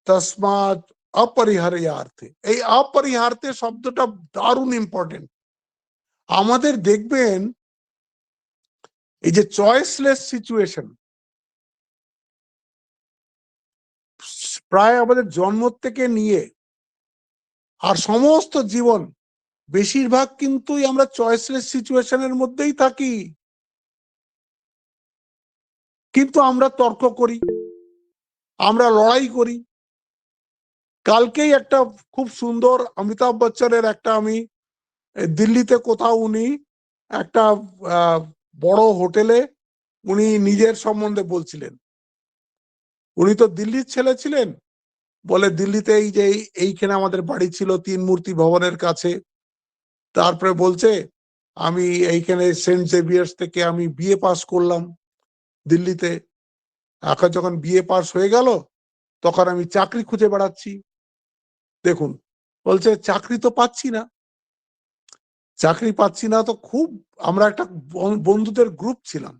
তসমাৎ অপরিহার্যার্থে। এই অপরিহার্থে শব্দটা দারুণ ইম্পর্টেন্ট। আমাদের দেখবেন এই যে চয়েসলেস সিচুয়েশন, প্রায় আমাদের জন্ম থেকে নিয়ে আর সমস্ত জীবন, বেশিরভাগ কিন্তু আমরা চয়েসলেস সিচুয়েশনের মধ্যেই থাকি। কিন্তু আমরা তর্ক করি, আমরা লড়াই করি। কালকেই একটা খুব সুন্দর অমিতাভ বচ্চনের একটা, আমি দিল্লিতে কোথাও উনি একটা বড় হোটেলে উনি নিজের সম্বন্ধে বলছিলেন। উনি তো দিল্লির ছেলে ছিলেন, বলে দিল্লিতে এই যে এইখানে আমাদের বাড়ি ছিল 3 মূর্তি ভবনের কাছে। তারপরে বলছে আমি এইখানে সেন্ট জেভিয়ার্স থেকে আমি বিএ পাস করলাম দিল্লিতে। এখন যখন বিএ পাস হয়ে গেল তখন আমি চাকরি খুঁজে বেড়াচ্ছি। দেখুন, বলছে চাকরি তো পাচ্ছি না, চাকরি পাচ্ছি না। তো খুব, আমরা একটা বন্ধুদের গ্রুপ ছিলাম,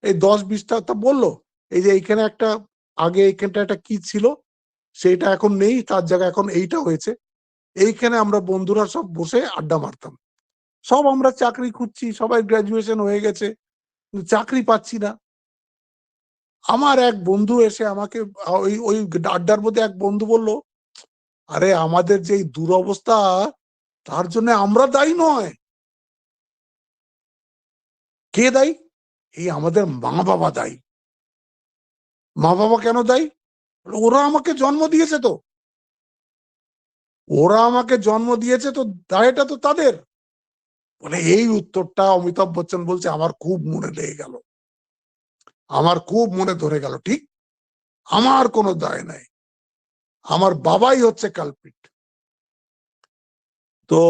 এই 10-20টা। তো বললো এই যে এইখানে একটা, আগে এইখানটা একটা কি ছিল সেইটা এখন নেই, তার জায়গায় এখন এইটা হয়েছে। এইখানে আমরা বন্ধুরা সব বসে আড্ডা মারতাম। সব আমরা চাকরি খুঁজছি, সবাই গ্রাজুয়েশন হয়ে গেছে, চাকরি পাচ্ছি না। আমার এক বন্ধু এসে আমাকে, ওই ওই আড্ডার মধ্যে এক বন্ধু বলল, আরে আমাদের যে দুরবস্থা তার জন্য আমরা দায়ী নয়। কে দায়ী? এই আমাদের মা বাবা দায়ী। মা বাবা কেন দায়ী? ওরা আমাকে জন্ম দিয়েছে, তো ওরা আমাকে জন্ম দিয়েছে, তো দায়টা তো তাদের। বলে এই উত্তরটা অমিতাভ বচ্চন বলছে আমার খুব মনে লেগে গেল, আমার খুব মনে ধরে গেল। ঠিক, আমার কোনো দায় নাই, আমার বাবাই হচ্ছে কালপ্রিট। তো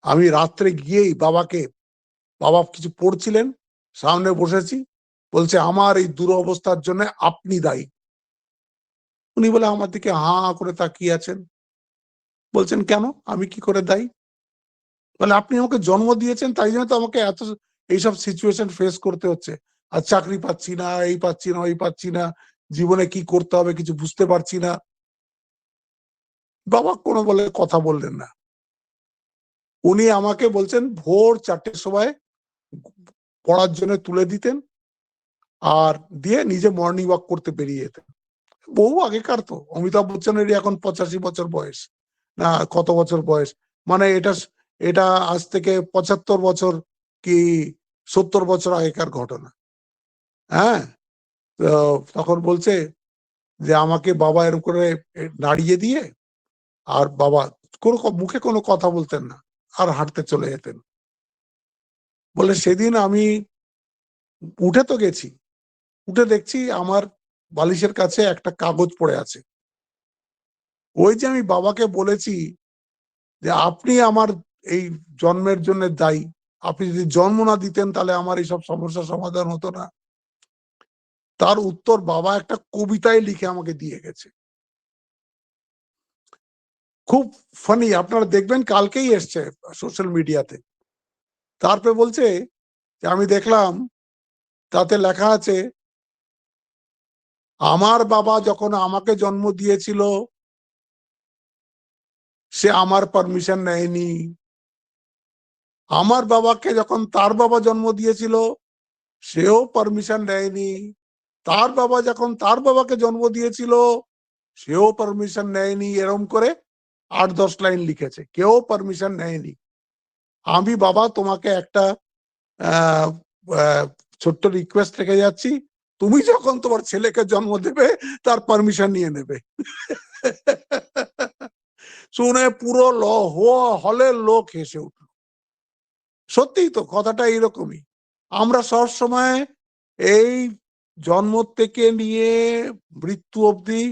আমি রাত্রে গিয়েই বাবা কিছু পড়ছিলেন, সামনে বসেছি, বলছে আমার এই দুরবস্থার জন্য আপনি দায়ী। উনি বলে আমার দিকে হাঁ হাঁ করে তাকিয়ে আছেন, বলছেন কেন, আমি কি করে দায়ী? বলে আপনি আমাকে জন্ম দিয়েছেন, তাই জন্য তো আমাকে এত এইসব সিচুয়েশন ফেস করতে হচ্ছে। আর চাকরি পাচ্ছি না, এই পাচ্ছি না, ওই পাচ্ছি না, জীবনে কি করতে হবে কিছু বুঝতে পারছি না। বাবা কোনো বলে কথা বললেন না। উনি আমাকে বলছেন ভোর 4টের সময় পড়ার জন্য তুলে দিতেন, আর দিয়ে নিজে মর্নিং ওয়াক করতে বেরিয়ে যেতেন। বহু আগেকার তো, অমিতাভ বচ্চনেরই এখন 85 বছর বয়স, না কত বছর বয়স, মানে এটা আজ থেকে 75 বছর কি 70 বছর আগেকার ঘটনা। হ্যাঁ, তো তখন বলছে যে আমাকে বাবা এরকম করে নাড়িয়ে দিয়ে, আর বাবা কোনো মুখে কোনো কথা বলতেন না, আর হাঁটতে চলে যেতেন। বলে সেদিন আমি উঠে তো গেছি, উঠে দেখছি আমার বালিশের কাছে একটা কাগজ পড়ে আছে। ওই যে আমি বাবাকে বলেছি যে আপনি আমার এই জন্মের জন্য দায়ী, আপনি যদি জন্ম না দিতেন তাহলে আমার এইসব সমস্যার সমাধান হতো না। তার উত্তর বাবা একটা কবিতায় লিখে আমাকে দিয়ে গেছে। খুব ফানি, আপনারা দেখবেন, কালকেই এসছে সোশ্যাল মিডিয়াতে। তারপরে বলছে যে আমি দেখলাম তাতে লেখা আছে, আমার বাবা যখন আমাকে জন্ম দিয়েছিল সে আমার পারমিশন নেয়নি, আমার বাবাকে যখন তার বাবা জন্ম দিয়েছিল সেও পারমিশন নেয়নি, তার বাবা যখন তার বাবাকে জন্ম দিয়েছিল সেও পারমিশন নেয়নি। এরম করে 8-10 লাইন লিখেছে, কেউ পারমিশন নেয়নি। আমি বাবা তোমাকে একটা আহ ছোট্ট রিকোয়েস্ট রেখে যাচ্ছি, তুমি যখন তোমার ছেলেকে জন্ম দেবে তার পারমিশন নিয়ে নেবে। শুনে পুরো হলের লোক হেসে উঠল। সত্যিই তো কথাটা এইরকমই। আমরা সব সময় এই জন্ম থেকে নিয়ে মৃত্যু অবধি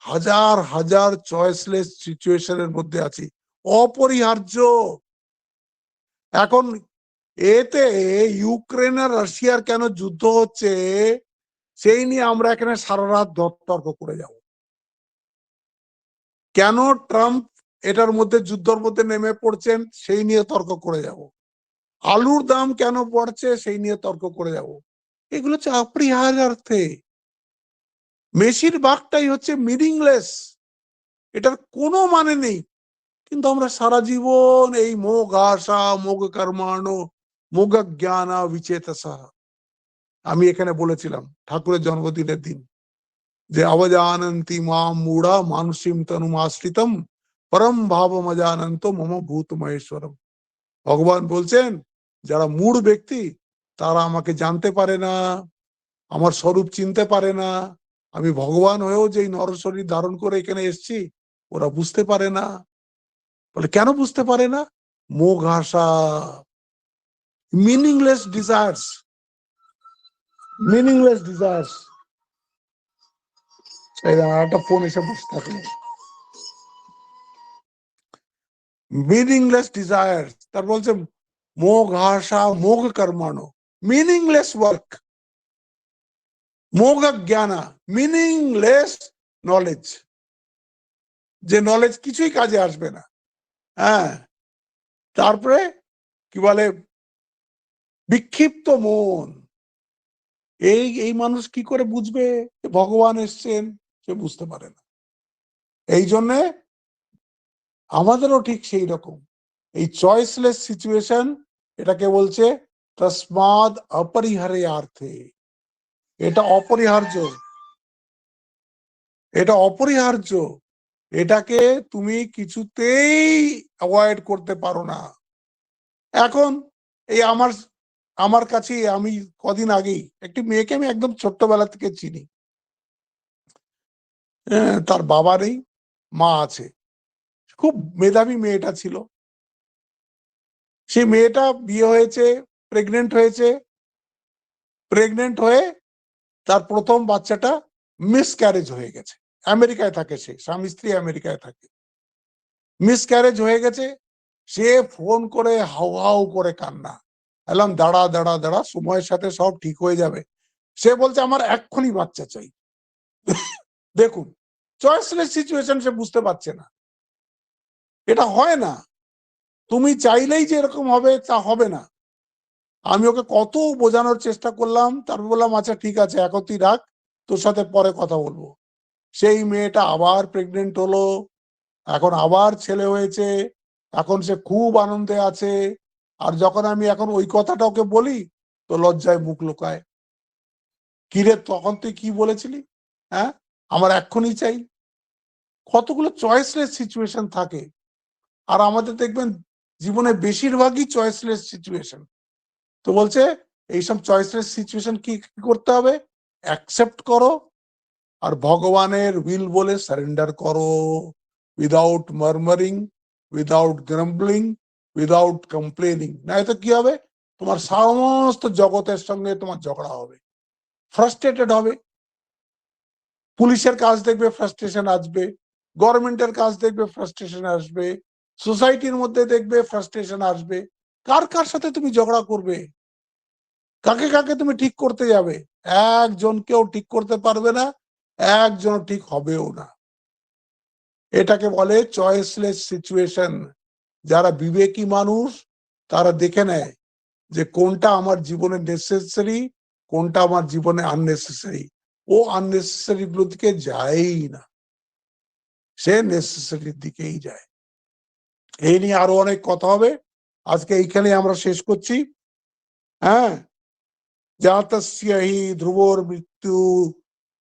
হাজার হাজার চয়েসলেস সিচুয়েশনের মধ্যে আছি, অপরিহার্য। এখন এতে ইউক্রেন আর রাশিয়ার কেন যুদ্ধ হচ্ছে সেই নিয়ে আমরা এখানে সারা রাত তর্ক করে যাব। কেন ট্রাম্প এটার মধ্যে যুদ্ধের মধ্যে নেমে পড়ছেন সেই নিয়ে তর্ক করে যাব। আলুর দাম কেন পড়ছে সেই নিয়ে তর্ক করে যাব। এগুলো হচ্ছে অপরিহার্যার্থে, বেশিরভাগটাই হচ্ছে মিনিংলেস, এটার কোনো মানে নেই। কিন্তু আমরা সারা জীবন এই মোগ আশা মোগ কর্মাণো মোগ জ্ঞান বিচেতসা। আমি এখানে বলেছিলাম ঠাকুরের জন্মদিনের দিন যে অবজানন্তি মাম মূঢ়া মানসিম তনুমাশ্রিতম পরম ভাব মজানন্ত মম ভূত মহেশ্বরম। ভগবান বলছেন যারা মূঢ় ব্যক্তি তারা আমাকে জানতে পারে না, আমার স্বরূপ চিনতে পারে না, আমি ভগবান হয়েও যে নরশরীর ধারণ করে এখানে এসছি ওরা বুঝতে পারে না। বলে কেন বুঝতে পারে না? মোঘ আশা, মিনিংলেস ডিজায়ার্স, মিনিংলেস ডিজায়ার্স। একটা ফোন এসে বসে থাকলো। মিনিংলেস ডিজায়ার্স, তার বলছে মোঘ আশা মোঘ কর্মাণো, মিনিংলেস ওয়ার্ক, মোঘ জ্ঞানা, মিনিংলেস নলেজ, যে নলেজ কিছুই কাজে আসবে না। হ্যাঁ, তারপরে কি বলে বিক্ষিপ্ত মন, এই মানুষ কি করে বুঝবে ভগবান এসছেন? সে বুঝতে পারে না। এই জন্যে আমাদেরও ঠিক সেই রকম এই চয়েসলেস সিচুয়েশন, এটাকে বলছে তসমাদ অপরিহার্যার্থে। এটা অপরিহার্য, এটা অপরিহার্য, এটাকে তুমি কিছুতেই অ্যাভয়েড করতে পারো না। এখন এই আমার আমার কাছে, আমি কদিন আগেই একটি মেয়েকে আমি একদম ছোট্টবেলা থেকে চিনি, তার বাবা নেই, মা আছে, খুব মেধাবী মেয়েটা ছিল। সেই মেয়েটা বিয়ে হয়েছে, প্রেগনেন্ট হয়েছে, প্রেগনেন্ট হয়ে তার প্রথম বাচ্চাটা মিসক্যারেজ হয়ে গেছে। আমেরিকায় থাকে, সে স্বামী স্ত্রী আমেরিকায় থাকে, মিসক্যারেজ হয়ে গেছে, সে ফোন করে হাউ হাউ করে কান্না। এলাম দাঁড়া দাঁড়া দাঁড়া, সময়ের সাথে সব ঠিক হয়ে যাবে। সে বলছে আমার এক্ষুনি বাচ্চা চাই। দেখুন, চয়েসলেস সিচুয়েশন, সে বুঝতে পারছে না এটা হয় না। তুমি চাইলেই যে এরকম হবে তা হবে না। আমি ওকে কত বোঝানোর চেষ্টা করলাম, তারপর বললাম আচ্ছা ঠিক আছে, এখন তুই রাখ, তোর সাথে পরে কথা বলবো। সেই মেয়েটা আবার প্রেগনেন্ট হলো, এখন আবার ছেলে হয়েছে, এখন সে খুব আনন্দে আছে। আর যখন আমি এখন ওই কথাটা ওকে বলি, তো লজ্জায় মুখ লুকায়। কিরে তখন তুই কি বলেছিলি? হ্যাঁ, আমার এক্ষুনি চাই। কতগুলো চয়েসলেস সিচুয়েশন থাকে। আর আমাদের দেখবেন জীবনে বেশিরভাগই চয়েসলেস সিচুয়েশন। তো বলছে এইসব চয়েসলেস সিচুয়েশন কি করতে হবে? অ্যাকসেপ্ট করো, আর ভগবানের উইল বলে সারেন্ডার করো, without murmuring, without grumbling, without complaining. না তো কি হবে? তোমার সমস্ত জগতের সঙ্গে তোমার ঝগড়া হবে, ফ্রাস্ট্রেটেড হবে। পুলিশের কাজ দেখবে ফ্রাস্ট্রেশন আসবে, গভর্নমেন্টের কাজ দেখবে ফ্রাস্ট্রেশন আসবে, সোসাইটির মধ্যে দেখবে ফ্রাস্ট্রেশন আসবে। কার কার সাথে তুমি ঝগড়া করবে? কাকে কাকে তুমি ঠিক করতে যাবে? একজনকেও ঠিক করতে পারবে না, একজন ঠিক হবেও না। এটাকে বলে চয়েসলেস সিচুয়েশন। যারা বিবেকী মানুষ তারা দেখে নেয় যে কোনটা আমার জীবনে নেসেসারি, কোনটা আমার জীবনে আননেসেসারি। ও আননেসেসারি গুলো দিকে যায়ই না, সে নেসেসারির দিকেই যায়। এই নিয়ে আরো অনেক কথা হবে, আজকে এইখানে আমরা শেষ করছি। হ্যাঁ, জাতস্য হি ধ্রুবর মৃত্যু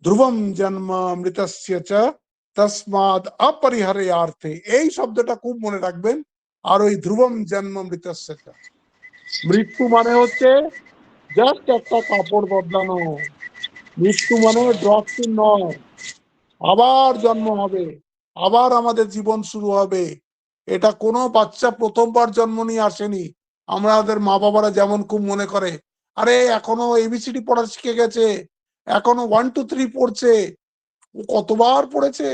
ধ্রুবম জন্ম মৃতস্য চ তস্মাদ অপরিহার্যার্থে। এই শব্দটা খুব মনে রাখবেন। আর ওই ধ্রুবম জন্ম মৃতস্য চ, মৃত্যু মানে হচ্ছে জাস্ট একটা কাপড় বদলানো। মৃত্যু মানে ড্রপসিন নয়, আবার জন্ম হবে, আবার আমাদের জীবন শুরু হবে। এটা কোনো বাচ্চা প্রথমবার জন্ম নিয়ে আসেনি। আমাদের মা বাবারা যেমন খুব মনে করে, আরে এখনো এবিসিডি পড়া শিখে গেছে, এখনো 1 2 3 পড়ছে, ও কতবার পড়েছে।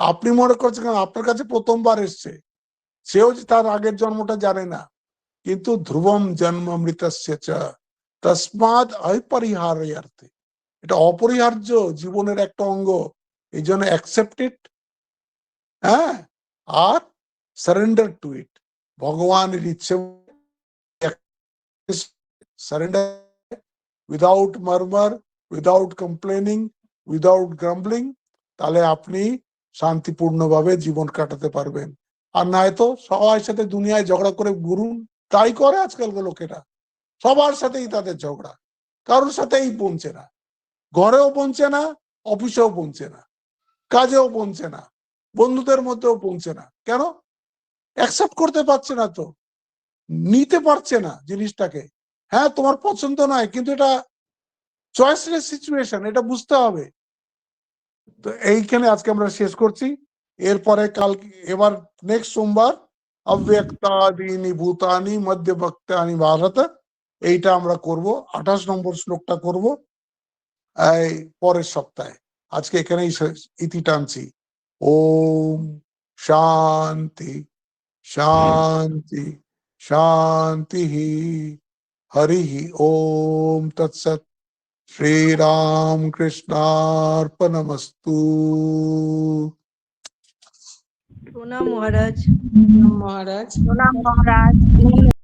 আপনি মনে করছেন আপনার কাছে প্রথমবার এসছে, সেও তার আগের জন্মটা জানে না। কিন্তু ধ্রুবম জন্ম মৃতস্য চ তস্মাদ অপরিহার্যার্থে, এটা অপরিহার্য, জীবনের একটা অঙ্গ। এই জন্য অ্যাকসেপ্ট ইট, হ্যাঁ, আর সারেন্ডার টু ইট। ভগবানের ইচ্ছে surrender, without murmur, without complaining, without grumbling, তাহলে আপনি শান্তিপূর্ণভাবে জীবন কাটাতে পারবেন। আর নয়তো সবার সাথে দুনিয়ায় ঝগড়া করে ঘুরুন, তাই করে আজকালকার লোকেরা। সবার সাথেই তাদের ঝগড়া, কারোর সাথেই পৌঁছে না, ঘরেও পৌঁছে না, অফিসেও পৌঁছে না, কাজেও পৌঁছে না, বন্ধুদের মধ্যেও পৌঁছে না। কেন? অ্যাকসেপ্ট করতে পারছে না, তো নিতে পারছে না জিনিসটাকে। হ্যাঁ, তোমার পছন্দ নয়, কিন্তু এটা চয়েসলেস সিচুয়েশন, এটা বুঝতে হবে। তো এইখানে আজকে আমরা শেষ করছি। এরপরে কাল, এবার নেক্সট সোমবার অব্যক্তাদীনি ভূতানি মধ্যভক্তানি ভারত, এইটা আমরা করব, 28 নম্বর শ্লোকটা করব এই পরের সপ্তাহে। আজকে এখানেই ইতি টানছি। ওম শান্তি শান্তি শান্তি। হরি ওম তৎসৎ। শ্রীরাম কৃষ্ণার্পণমস্তু। প্রণাম মহারাজ। মহারাজ। প্রণাম মহারাজ।